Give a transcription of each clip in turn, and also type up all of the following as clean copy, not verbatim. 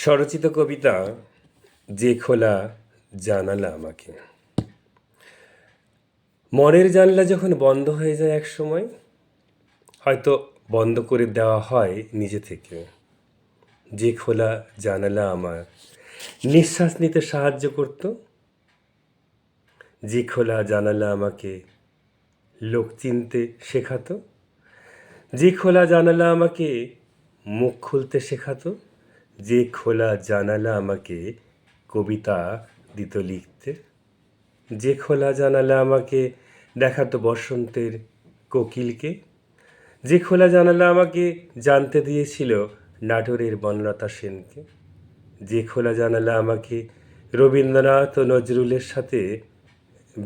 স্বরচিত কবিতা যে খোলা জানালা আমাকে। মনের জানলা যখন বন্ধ হয়ে যায় এক সময়, হয়তো বন্ধ করে দেওয়া হয় নিজে থেকে। যে খোলা জানালা আমার নিঃশ্বাস নিতে সাহায্য করত, যে খোলা জানালা আমাকে লোক চিনতে শেখাতো, যে খোলা জানালা আমাকে মুখ খুলতে শেখাতো, যে খোলা জানালা আমাকে কবিতা দিত লিখতে, যে খোলা জানালা আমাকে দেখাতো বসন্তের কোকিলকে, যে খোলা জানালা আমাকে জানতে দিয়েছিল নাটোরের বনলতা সেনকে, যে খোলা জানালা আমাকে রবীন্দ্রনাথ ও নজরুলের সাথে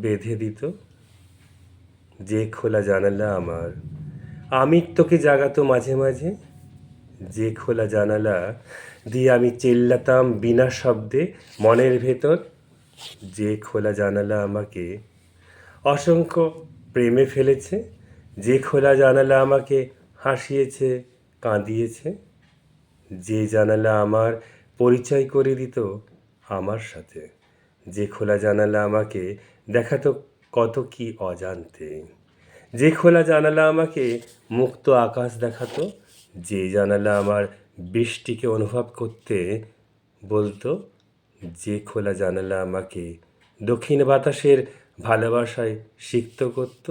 বেঁধে দিত, যে খোলা জানালা আমার আমৃত্যুকে জাগাতো মাঝে মাঝে, যে খোলা জানালা দিয়ে আমি চেল্লাতাম বিনা শব্দে মনের ভেতর, যে খোলা জানালা আমাকে অসংখ্য প্রেমে ফেলেছে, যে খোলা জানালা আমাকে হাসিয়েছে কাঁদিয়েছে, যে জানালা আমার পরিচয় করে দিত আমার সাথে, যে খোলা জানালা আমাকে দেখাতো কত কি অজান্তে, যে খোলা জানালা আমাকে মুক্ত আকাশ দেখাতো, যে জানালা আমার বৃষ্টিকে অনুভব করতে বলতো, যে খোলা জানালা আমাকে দক্ষিণ বাতাসের ভালোবাসায় সিক্ত করত,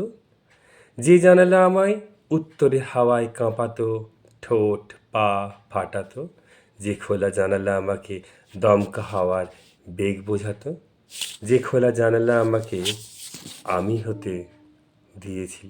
যে জানালা আমায় উত্তরে হাওয়ায় কাঁপাতো, ঠোঁট পা ফাটাতো, যে খোলা জানালা আমাকে দমকা হাওয়ার বেগ বোঝাতো, যে খোলা জানালা আমাকে আমি হতে দিয়েছিল।